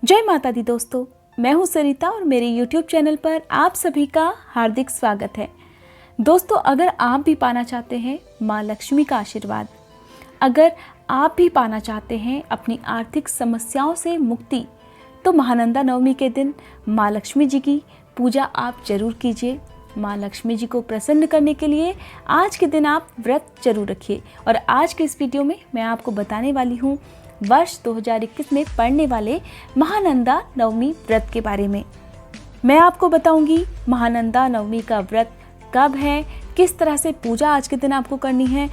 जय माता दी दोस्तों, मैं हूं सरिता और मेरे YouTube चैनल पर आप सभी का हार्दिक स्वागत है। दोस्तों, अगर आप भी पाना चाहते हैं माँ लक्ष्मी का आशीर्वाद, अगर आप भी पाना चाहते हैं अपनी आर्थिक समस्याओं से मुक्ति, तो महानंदा नवमी के दिन माँ लक्ष्मी जी की पूजा आप जरूर कीजिए। माँ लक्ष्मी जी को प्रसन्न करने के लिए आज के दिन आप व्रत जरूर रखिए। और आज के इस वीडियो में मैं आपको बताने वाली हूँ वर्ष 2021 में पड़ने वाले महानंदा नवमी व्रत के बारे में। मैं आपको बताऊंगी महानंदा नवमी का व्रत कब है, किस तरह से पूजा आज के दिन आपको करनी है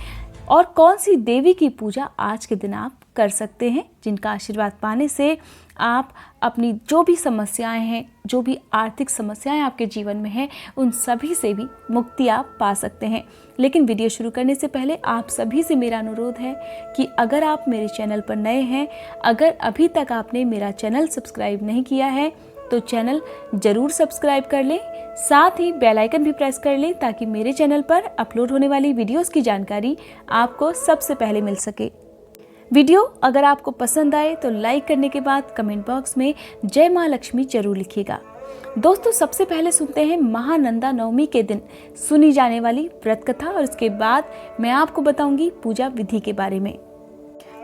और कौन सी देवी की पूजा आज के दिन आप कर सकते हैं, जिनका आशीर्वाद पाने से आप अपनी जो भी समस्याएं हैं, जो भी आर्थिक समस्याएं आपके जीवन में हैं, उन सभी से भी मुक्ति आप पा सकते हैं। लेकिन वीडियो शुरू करने से पहले आप सभी से मेरा अनुरोध है कि अगर आप मेरे चैनल पर नए हैं, अगर अभी तक आपने मेरा चैनल सब्सक्राइब नहीं किया है तो चैनल जरूर सब्सक्राइब कर लें, साथ ही बेल आइकन भी प्रेस कर लें ताकि मेरे चैनल पर अपलोड होने वाली वीडियोस की जानकारी आपको सबसे पहले मिल सके। वीडियो अगर आपको पसंद आए तो लाइक करने के बाद कमेंट बॉक्स में जय माँ लक्ष्मी जरूर लिखिएगा। दोस्तों, सबसे पहले सुनते हैं महानंदा नवमी के दिन सुनी जाने वाली व्रत कथा और इसके बाद मैं आपको बताऊंगी पूजा विधि के बारे में।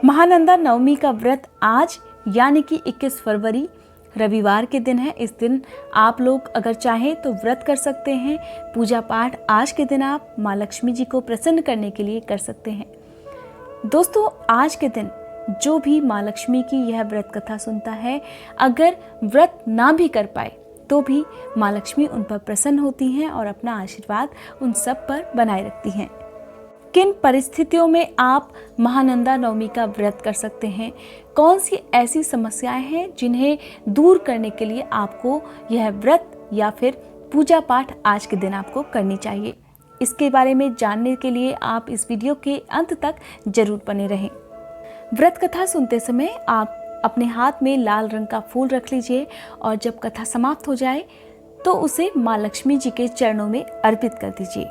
महानंदा नवमी का व्रत आज यानी कि 21 फरवरी रविवार के दिन है। इस दिन आप लोग अगर चाहें तो व्रत कर सकते हैं। पूजा पाठ आज के दिन आप माँ लक्ष्मी जी को प्रसन्न करने के लिए कर सकते हैं। दोस्तों, आज के दिन जो भी माँ लक्ष्मी की यह व्रत कथा सुनता है, अगर व्रत ना भी कर पाए तो भी माँ लक्ष्मी उन पर प्रसन्न होती हैं और अपना आशीर्वाद उन सब पर बनाए रखती हैं। किन परिस्थितियों में आप महानंदा नवमी का व्रत कर सकते हैं, कौन सी ऐसी समस्याएं हैं जिन्हें दूर करने के लिए आपको यह व्रत या फिर पूजा पाठ आज के दिन आपको करनी चाहिए, इसके बारे में जानने के लिए आप इस वीडियो के अंत तक जरूर बने रहें। व्रत कथा सुनते समय आप अपने हाथ में लाल रंग का फूल रख लीजिए और जब कथा समाप्त हो जाए तो उसे माँ लक्ष्मी जी के चरणों में अर्पित कर दीजिए।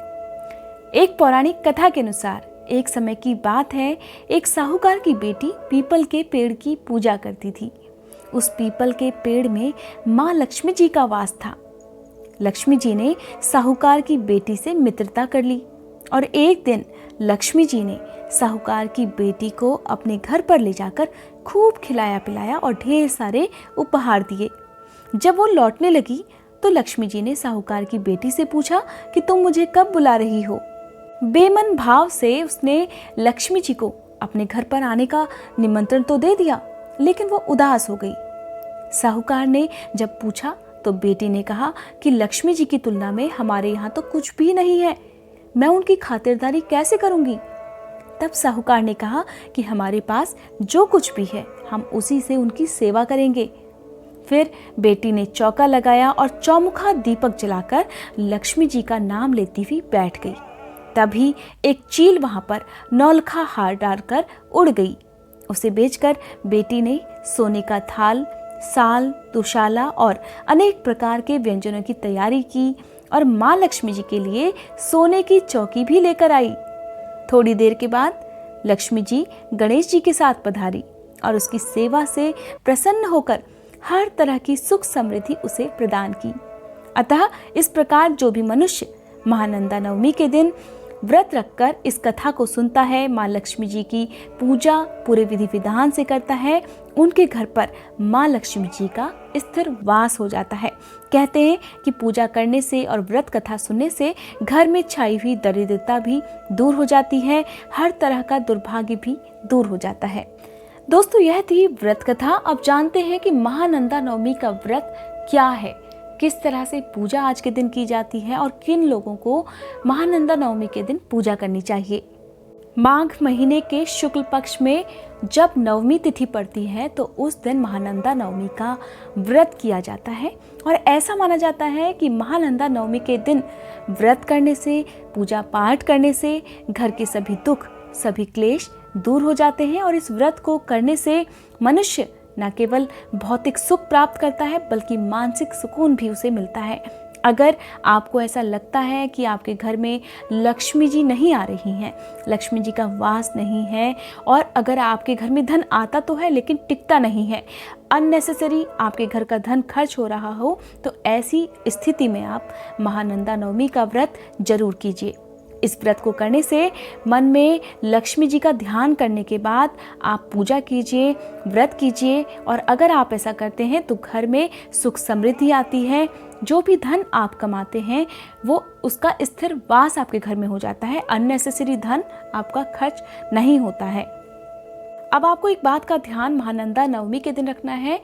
एक पौराणिक कथा के अनुसार एक समय की बात है, एक साहूकार की बेटी पीपल के पेड़ की पूजा करती थी। उस पीपल के पेड़ में माँ लक्ष्मी जी का वास था। लक्ष्मी जी ने साहूकार की बेटी से मित्रता कर ली और एक दिन लक्ष्मी जी ने साहूकार की बेटी को अपने घर पर ले जाकर खूब खिलाया पिलाया और ढेर सारे उपहार दिए। जब वो लौटने लगी तो लक्ष्मी जी ने साहूकार की बेटी से पूछा कि तुम मुझे कब बुला रही हो। बेमन भाव से उसने लक्ष्मी जी को अपने घर पर आने का निमंत्रण तो दे दिया, लेकिन वो उदास हो गई। साहूकार ने जब पूछा तो बेटी ने कहा कि लक्ष्मी जी की तुलना में हमारे यहाँ तो कुछ भी नहीं है, मैं उनकी खातिरदारी कैसे करूंगी। तब साहूकार ने कहा कि हमारे पास जो कुछ भी है हम उसी से उनकी सेवा करेंगे। फिर बेटी ने चौका लगाया और चौमुखा दीपक जलाकर लक्ष्मी जी का नाम लेती हुई बैठ गई। तभी एक चील वहां पर नौलखा हार डालकर उड़ गई। उसे बेचकर बेटी ने सोने का थाल, साल, दुशाला और अनेक प्रकार के व्यंजनों की तैयारी की और माँ लक्ष्मी जी के लिए सोने की चौकी भी लेकर आई। थोड़ी देर के बाद लक्ष्मी जी गणेश जी के साथ पधारी और उसकी सेवा से प्रसन्न होकर हर तरह की सुख समृद्धि उसे प्रदान की। अतः इस प्रकार जो भी मनुष्य महानंदा नवमी के दिन व्रत रखकर इस कथा को सुनता है, माँ लक्ष्मी जी की पूजा पूरे विधि विधान से करता है, उनके घर पर माँ लक्ष्मी जी का स्थिर वास हो जाता है। कहते हैं कि पूजा करने से और व्रत कथा सुनने से घर में छाई हुई दरिद्रता भी दूर हो जाती है, हर तरह का दुर्भाग्य भी दूर हो जाता है। दोस्तों, यह थी व्रत कथा। अब जानते हैं कि महानंदा नवमी का व्रत क्या है, किस तरह से पूजा आज के दिन की जाती है और किन लोगों को महानंदा नवमी के दिन पूजा करनी चाहिए। माघ महीने के शुक्ल पक्ष में जब नवमी तिथि पड़ती है तो उस दिन महानंदा नवमी का व्रत किया जाता है और ऐसा माना जाता है कि महानंदा नवमी के दिन व्रत करने से, पूजा पाठ करने से घर के सभी दुख, सभी क्लेश दूर हो जाते हैं और इस व्रत को करने से मनुष्य न केवल भौतिक सुख प्राप्त करता है बल्कि मानसिक सुकून भी उसे मिलता है। अगर आपको ऐसा लगता है कि आपके घर में लक्ष्मी जी नहीं आ रही हैं, लक्ष्मी जी का वास नहीं है, और अगर आपके घर में धन आता तो है लेकिन टिकता नहीं है, अननेसेसरी आपके घर का धन खर्च हो रहा हो, तो ऐसी स्थिति में आप महानंदा नवमी का व्रत जरूर कीजिए। इस व्रत को करने से मन में लक्ष्मी जी का ध्यान करने के बाद आप पूजा कीजिए, व्रत कीजिए, और अगर आप ऐसा करते हैं तो घर में सुख समृद्धि आती है। जो भी धन आप कमाते हैं वो उसका स्थिर वास आपके घर में हो जाता है, अननेसेसरी धन आपका खर्च नहीं होता है। अब आपको एक बात का ध्यान महानंदा नवमी के दिन रखना है।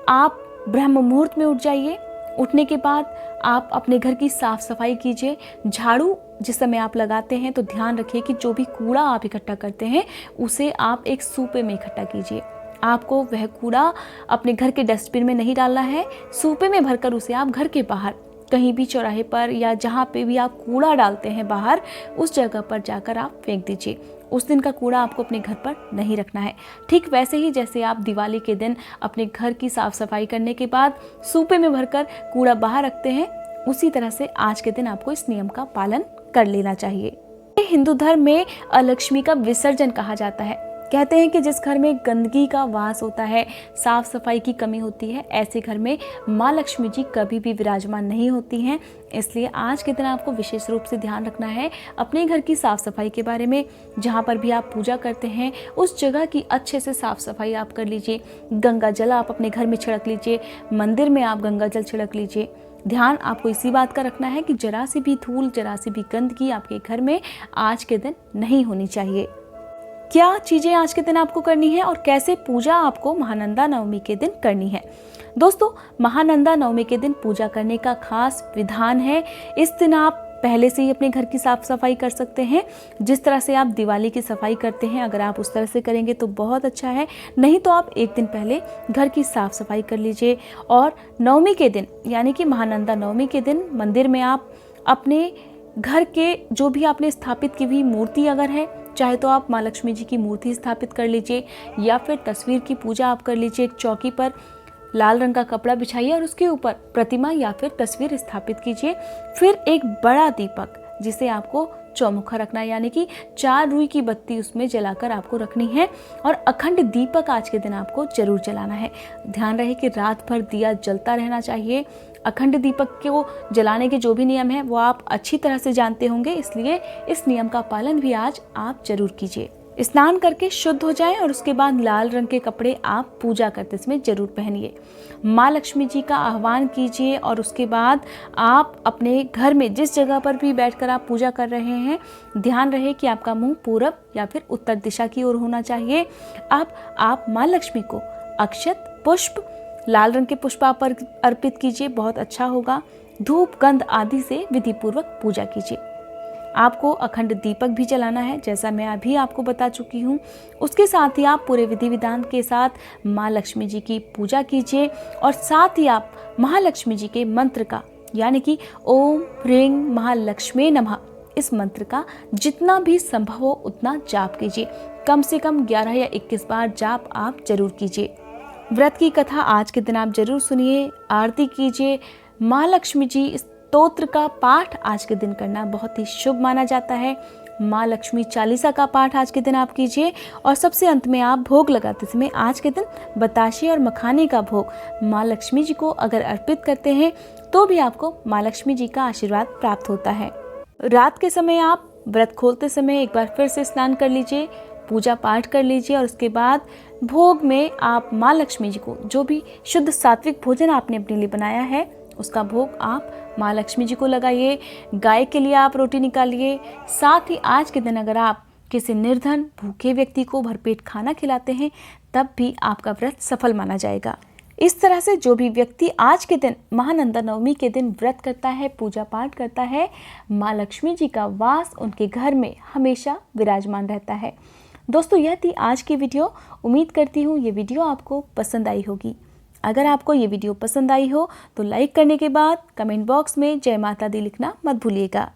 आप ब्रह्म मुहूर्त में उठ जाइए। उठने के बाद आप अपने घर की साफ सफाई कीजिए। झाड़ू जिस समय आप लगाते हैं तो ध्यान रखिए कि जो भी कूड़ा आप इकट्ठा करते हैं उसे आप एक सूपे में इकट्ठा कीजिए। आपको वह कूड़ा अपने घर के डस्टबिन में नहीं डालना है, सूपे में भरकर उसे आप घर के बाहर कहीं भी चौराहे पर या जहाँ पे भी आप कूड़ा डालते हैं बाहर, उस जगह पर जाकर आप फेंक दीजिए। उस दिन का कूड़ा आपको अपने घर पर नहीं रखना है। ठीक वैसे ही जैसे आप दिवाली के दिन अपने घर की साफ सफाई करने के बाद सूपे में भरकर कूड़ा बाहर रखते हैं, उसी तरह से आज के दिन आपको इस नियम का पालन कर लेना चाहिए। हिंदू धर्म में अलक्ष्मी का विसर्जन कहा जाता है। कहते हैं कि जिस घर में गंदगी का वास होता है, साफ सफाई की कमी होती है, ऐसे घर में माँ लक्ष्मी जी कभी भी विराजमान नहीं होती हैं। इसलिए आज के दिन आपको विशेष रूप से ध्यान रखना है अपने घर की साफ सफाई के बारे में। जहाँ पर भी आप पूजा करते हैं उस जगह की अच्छे से साफ सफाई आप कर लीजिए। गंगा जल आप अपने घर में छिड़क लीजिए, मंदिर में आप गंगा जल छिड़क लीजिए। ध्यान आपको इसी बात का रखना है कि जरा सी भी धूल, जरा सी भी गंदगी आपके घर में आज के दिन नहीं होनी चाहिए। क्या चीज़ें आज के दिन आपको करनी है और कैसे पूजा आपको महानंदा नवमी के दिन करनी है। दोस्तों, महानंदा नवमी के दिन पूजा करने का खास विधान है। इस दिन आप पहले से ही अपने घर की साफ सफाई कर सकते हैं। जिस तरह से आप दिवाली की सफाई करते हैं, अगर आप उस तरह से करेंगे तो बहुत अच्छा है। नहीं तो आप एक दिन पहले घर की साफ सफाई कर लीजिए, और नवमी के दिन यानी कि महानंदा नवमी के दिन मंदिर में आप अपने घर के जो भी आपने स्थापित की हुई मूर्ति अगर है, चाहे तो आप माँ लक्ष्मी जी की मूर्ति स्थापित कर लीजिए या फिर तस्वीर की पूजा आप कर लीजिए। एक चौकी पर लाल रंग का कपड़ा बिछाइए और उसके ऊपर प्रतिमा या फिर तस्वीर स्थापित कीजिए। फिर एक बड़ा दीपक जिसे आपको चौमुखा रखना है, यानी कि 4 रुई की बत्ती उसमें जलाकर आपको रखनी है, और अखंड दीपक आज के दिन आपको जरूर जलाना है। ध्यान रहे कि रात भर दिया जलता रहना चाहिए। अखंड दीपक को जलाने के जो भी नियम हैं वो आप अच्छी तरह से जानते होंगे, इसलिए इस नियम का पालन भी आज आप जरूर कीजिए। स्नान करके शुद्ध हो जाएं और उसके बाद लाल रंग के कपड़े आप पूजा करते समय जरूर पहनिए। माँ लक्ष्मी जी का आह्वान कीजिए और उसके बाद आप अपने घर में जिस जगह पर भी बैठकर आप पूजा कर रहे हैं, ध्यान रहे कि आपका मुंह पूरब या फिर उत्तर दिशा की ओर होना चाहिए। अब आप माँ लक्ष्मी को अक्षत, पुष्प, लाल रंग के पुष्प आप अर्पित कीजिए, बहुत अच्छा होगा। धूप, गंध आदि से विधि पूर्वक पूजा कीजिए। आपको अखंड दीपक भी जलाना है, जैसा मैं अभी आपको बता चुकी हूँ। उसके साथ ही आप पूरे विधि विधान के साथ माँ लक्ष्मी जी की पूजा कीजिए, और साथ ही आप महालक्ष्मी जी के मंत्र का यानी कि ओम ह्रीं महालक्ष्मी नमः, इस मंत्र का जितना भी संभव हो उतना जाप कीजिए। कम से कम 11 या 21 बार जाप आप जरूर कीजिए। व्रत की कथा आज के दिन आप जरूर सुनिए, आरती कीजिए। माँ लक्ष्मी जी स्तोत्र का पाठ आज के दिन करना बहुत ही शुभ माना जाता है। माँ लक्ष्मी चालीसा का पाठ आज के दिन आप कीजिए, और सबसे अंत में आप भोग लगाते समय आज के दिन बताशे और मखाने का भोग माँ लक्ष्मी जी को अगर अर्पित करते हैं तो भी आपको माँ लक्ष्मी जी का आशीर्वाद प्राप्त होता है। रात के समय आप व्रत खोलते समय एक बार फिर से स्नान कर लीजिए, पूजा पाठ कर लीजिए, और उसके बाद भोग में आप माँ लक्ष्मी जी को जो भी शुद्ध सात्विक भोजन आपने अपने लिए बनाया है उसका भोग आप माँ लक्ष्मी जी को लगाइए। गाय के लिए आप रोटी निकालिए। साथ ही आज के दिन अगर आप किसी निर्धन भूखे व्यक्ति को भरपेट खाना खिलाते हैं तब भी आपका व्रत सफल माना जाएगा। इस तरह से जो भी व्यक्ति आज के दिन महानंदा नवमी के दिन व्रत करता है, पूजा पाठ करता है, माँ लक्ष्मी जी का वास उनके घर में हमेशा विराजमान रहता है। दोस्तों, यह थी आज की वीडियो। उम्मीद करती हूँ ये वीडियो आपको पसंद आई होगी। अगर आपको ये वीडियो पसंद आई हो तो लाइक करने के बाद कमेंट बॉक्स में जय माता दी लिखना मत भूलिएगा।